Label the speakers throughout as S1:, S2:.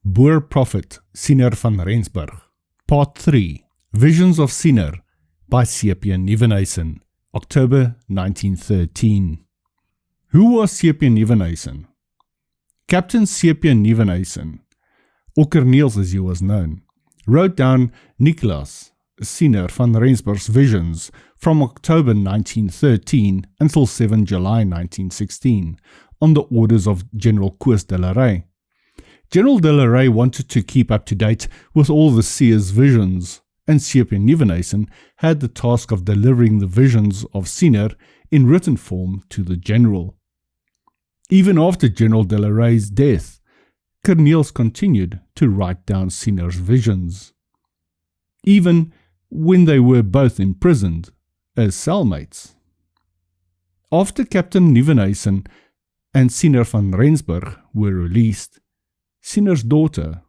S1: Boer Prophet Siener van Rensburg. Part 3. Visions of Siener by CP Nieuwenhuizen, October 1913. Who was CP Nieuwenhuizen? Captain CP Nieuwenhuizen, or Corneels as he was known, wrote down Nicholas Siener van Rensburg's visions from October 1913 until 7 July 1916 on the orders of General Koos de la Rey. General de la Rey wanted to keep up to date with all the seer's visions, and CP Nieuwenhuizen had the task of delivering the visions of Siener in written form to the general. Even after General de la Rey's death, Corneels continued to write down Siener's visions, even when they were both imprisoned as cellmates. After Captain Nieuwenhuizen and Siener van Rensburg were released, Siener's daughter,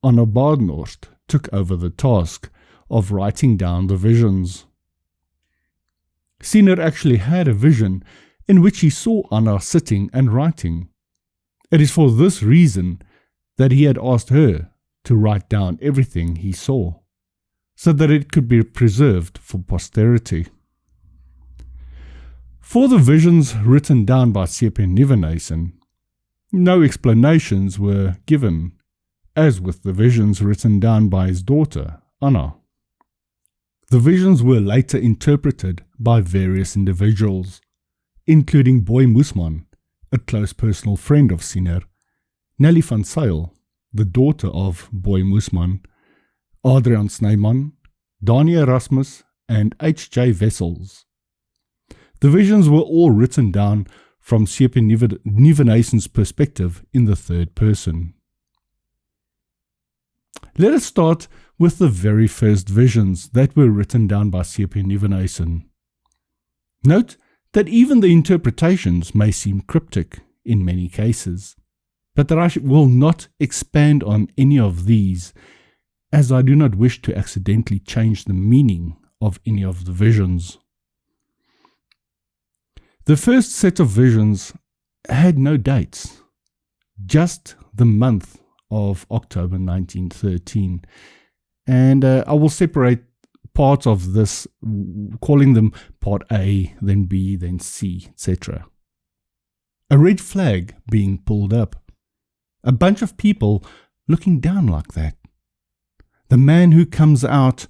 S1: Anna Badenhorst, took over the task of writing down the visions. Siener actually had a vision in which he saw Anna sitting and writing. It is for this reason that he had asked her to write down everything he saw, so that it could be preserved for posterity. For the visions written down by CP Nieuwenhuizen, no explanations were given, as with the visions written down by his daughter, Anna. The visions were later interpreted by various individuals, including Boy Moesman, a close personal friend of Siener, Nelly van Zyl, the daughter of Boy Moesman, Adrian Snyman, Danie Erasmus, and H.J. Wessels. The visions were all written down from CP Nieuwenhuizen's perspective in the third person. Let us start with the very first visions that were written down by CP Nieuwenhuizen. Note that even the interpretations may seem cryptic in many cases, but that I will not expand on any of these, as I do not wish to accidentally change the meaning of any of the visions. The first set of visions had no dates, just the month of October 1913, and I will separate parts of this, calling them Part A, then B, then C, etc. A red flag being pulled up, a bunch of people looking down like that, the man who comes out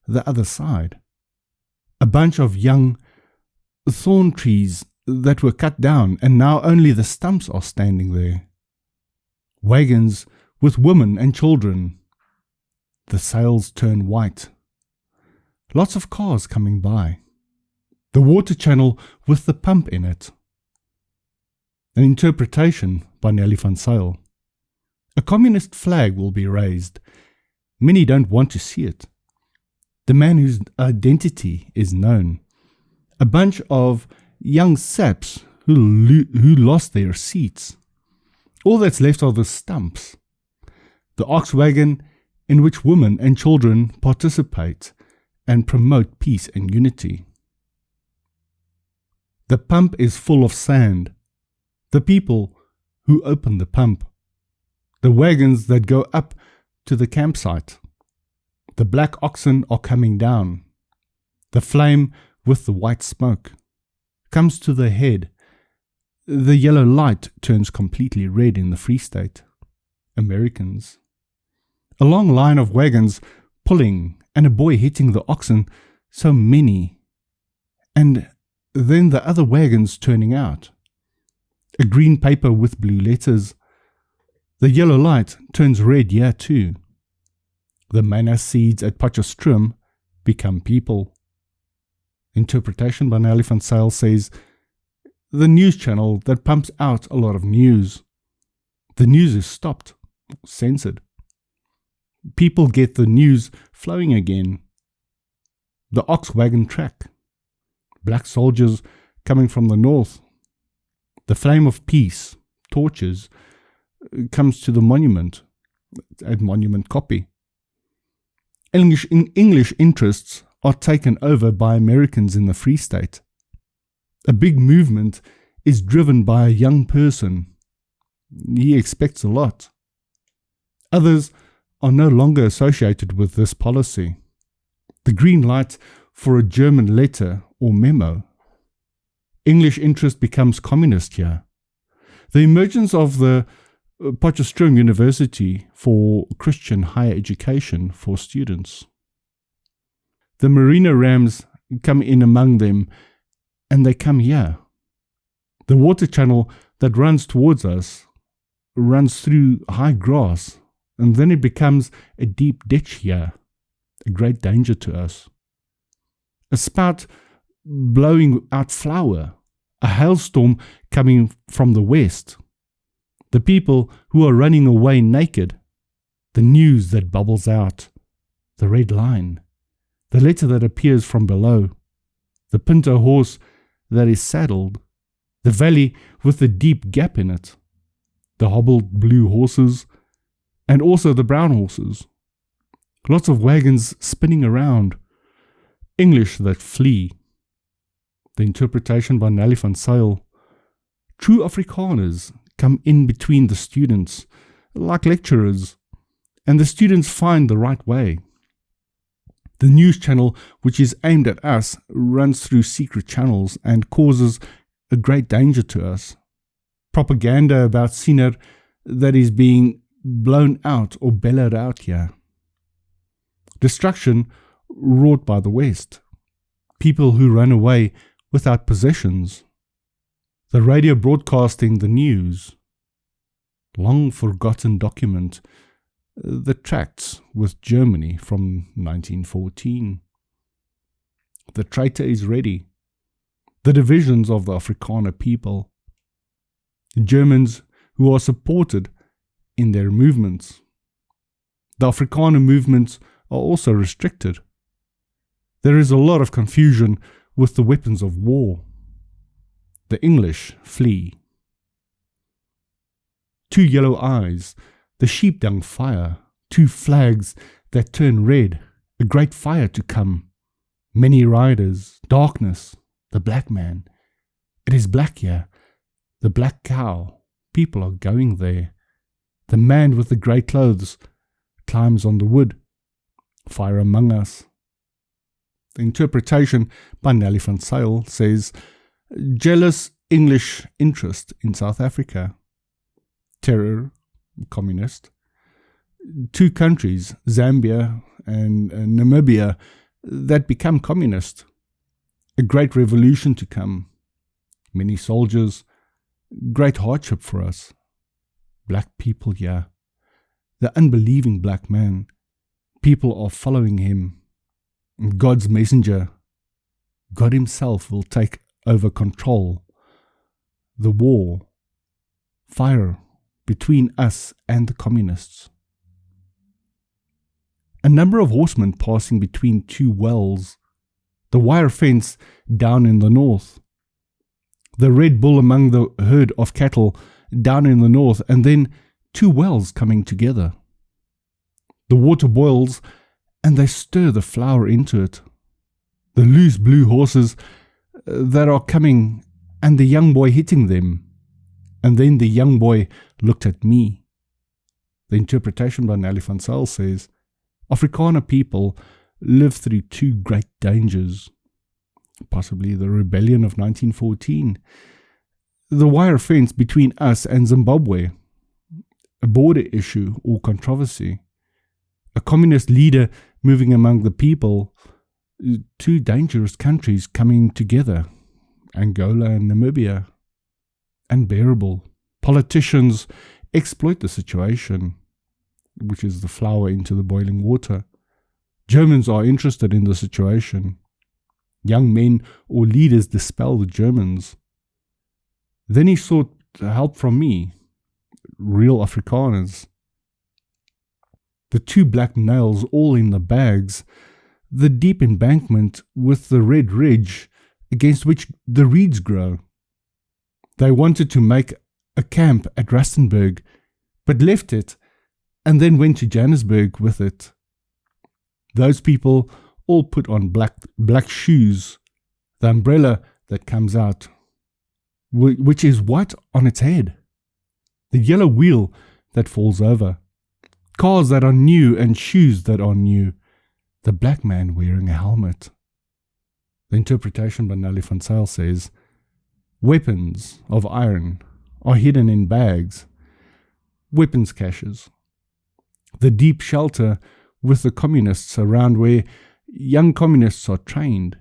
S1: the other side, a bunch of young thorn trees that were cut down and now only the stumps are standing there, wagons with women and children, the sails turn white, lots of cars coming by, the water channel with the pump in it. An interpretation by Nelly van Zyl. A communist flag will be raised. Many don't want to see it. The man whose identity is known. A bunch of young saps who lost their seats. All that's left are the stumps. The ox wagon in which women and children participate and promote peace and unity. The pump is full of sand. The people who open the pump. The wagons that go up to the campsite. The black oxen are coming down. The flame with the white smoke comes to the head. The yellow light turns completely red in the Free State. Americans. A long line of wagons pulling and a boy hitting the oxen, so many. And then the other wagons turning out. A green paper with blue letters. The yellow light turns red here too. The Manna seeds at Potchefstroom become people. Interpretation by Nelly van Zyl says, the news channel that pumps out a lot of news. The news is stopped, censored. People get the news flowing again. The ox wagon track. Black soldiers coming from the north. The flame of peace, torches, comes to the monument, at Monument Copy. English interests are taken over by Americans in the Free State. A big movement is driven by a young person. He expects a lot. Others are no longer associated with this policy. The green light for a German letter or memo. English interest becomes communist here. The emergence of the Potchefstroom University for Christian higher education for students. The Merino Rams come in among them, and they come here. The water channel that runs towards us runs through high grass, and then it becomes a deep ditch here, a great danger to us. A spout blowing out flour, a hailstorm coming from the west, the people who are running away naked, the news that bubbles out, the red line, the letter that appears from below, the pinto horse that is saddled, the valley with the deep gap in it, the hobbled blue horses, and also the brown horses. Lots of wagons spinning around, English that flee. The interpretation by Nelly van Zyl. True Afrikaners come in between the students, like lecturers, and the students find the right way. The news channel, which is aimed at us, runs through secret channels and causes a great danger to us. Propaganda about Siener that is being blown out or bellowed out here. Destruction wrought by the West. People who run away without possessions. The radio broadcasting the news. Long forgotten document. The tracts with Germany from 1914. The traitor is ready. The divisions of the Afrikaner people. Germans who are supported in their movements. The Afrikaner movements are also restricted. There is a lot of confusion with the weapons of war. The English flee. Two yellow eyes, the sheep-dung fire, two flags that turn red, a great fire to come, many riders, darkness, the black man. It is black here, the black cow, people are going there. The man with the grey clothes climbs on the wood, fire among us. The interpretation by Nelly van Zyl says, jealous English interest in South Africa. Terror, communist. Two countries, Zambia and Namibia, that become communist. A great revolution to come. Many soldiers. Great hardship for us. Black people here. The unbelieving black man. People are following him. God's messenger. God himself will take over control. The war. Fire between us and the communists. A number of horsemen passing between two wells. The wire fence down in the north. The Red Bull among the herd of cattle down in the north, and then two wells coming together. The water boils and they stir the flour into it. The loose blue horses that are coming and the young boy hitting them. And then the young boy looked at me. The interpretation by Nelly van Zyl says, Afrikaner people live through two great dangers. Possibly the rebellion of 1914. The wire fence between us and Zimbabwe. A border issue or controversy. A communist leader moving among the people. Two dangerous countries coming together. Angola and Namibia. Unbearable. Politicians exploit the situation, which is the flour into the boiling water. Germans are interested in the situation. Young men or leaders dispel the Germans. Then he sought help from me, real Afrikaners. The two black nails all in the bags, the deep embankment with the red ridge against which the reeds grow. They wanted to make a camp at Rustenburg, but left it and then went to Johannesburg with it. Those people all put on black shoes, the umbrella that comes out, which is white on its head, the yellow wheel that falls over, cars that are new and shoes that are new, the black man wearing a helmet. The interpretation by Nelly van Zyl says, weapons of iron are hidden in bags, weapons caches, the deep shelter with the communists around where young communists are trained.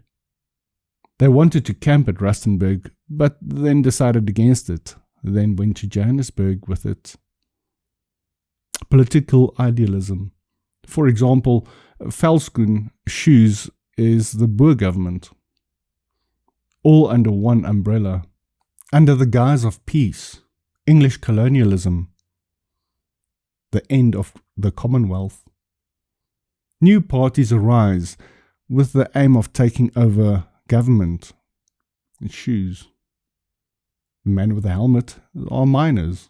S1: They wanted to camp at Rustenburg, but then decided against it, then went to Johannesburg with it. Political idealism. For example, Velskoen shoes is the Boer government. All under one umbrella, under the guise of peace, English colonialism, the end of the Commonwealth. New parties arise with the aim of taking over government. Shoes. The man with the helmet are miners.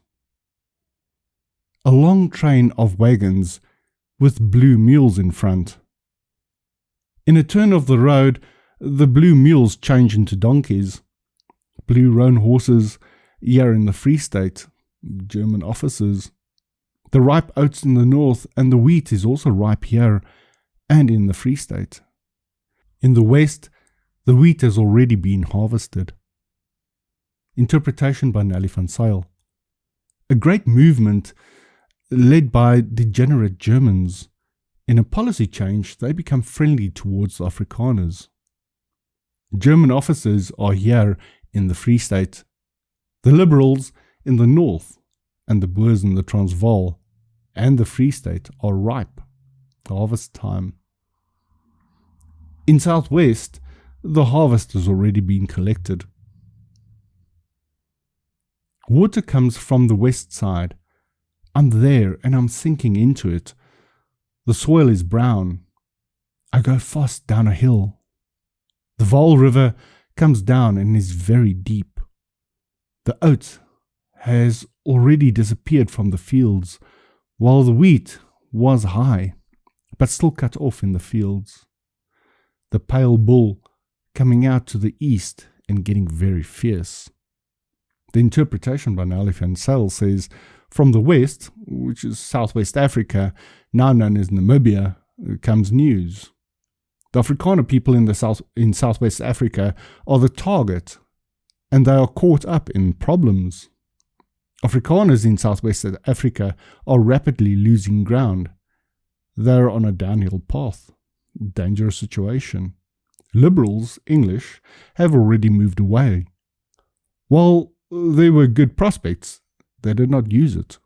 S1: A long train of wagons with blue mules in front. In a turn of the road, the blue mules change into donkeys. Blue roan horses here in the Free State, German officers. The ripe oats in the north, and the wheat is also ripe here and in the Free State. In the west, the wheat has already been harvested. Interpretation by Nelly van Zyl. A great movement led by degenerate Germans. In a policy change, they become friendly towards the Afrikaners. German officers are here in the Free State, the Liberals in the north, and the Boers in the Transvaal and the Free State are ripe. Harvest time. In Southwest, the harvest has already been collected. Water comes from the west side. I'm there and I'm sinking into it. The soil is brown. I go fast down a hill. The Vaal River comes down and is very deep. The oat has already disappeared from the fields, while the wheat was high, but still cut off in the fields. The pale bull coming out to the east and getting very fierce. The interpretation by Nelly van Zyl says, from the west, which is Southwest Africa, now known as Namibia, comes news. The Afrikaner people in Southwest Africa are the target, and they are caught up in problems. Afrikaners in Southwest Africa are rapidly losing ground. They are on a downhill path. Dangerous situation. Liberals, English, have already moved away. While there were good prospects, they did not use it.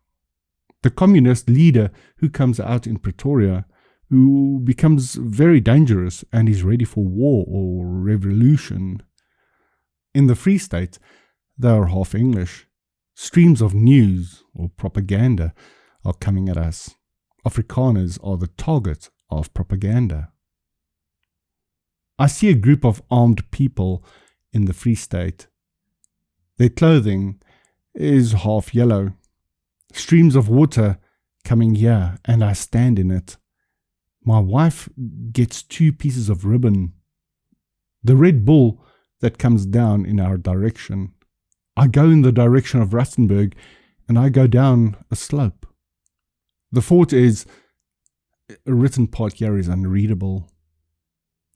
S1: The communist leader who comes out in Pretoria, who becomes very dangerous and is ready for war or revolution. In the Free State, they are half English. Streams of news or propaganda are coming at us. Afrikaners are the target of propaganda. I see a group of armed people in the Free State. Their clothing is half yellow. Streams of water coming here, and I stand in it. My wife gets 2 pieces of ribbon. The Red Bull that comes down in our direction. I go in the direction of Rustenburg, and I go down a slope. The fort is, a written part here is unreadable.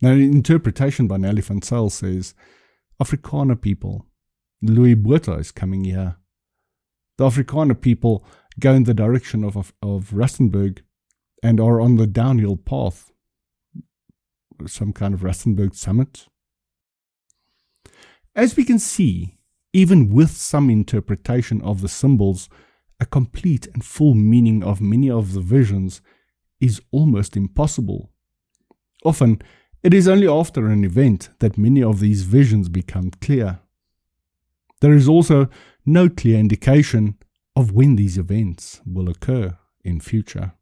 S1: Now, the interpretation by Nelly van Zyl says, Afrikaner people, Louis Botha is coming here. The Afrikaner people go in the direction of Rustenburg and are on the downhill path. Some kind of Rustenburg summit. As we can see, even with some interpretation of the symbols, a complete and full meaning of many of the visions is almost impossible. Often, it is only after an event that many of these visions become clear. There is also no clear indication of when these events will occur in future.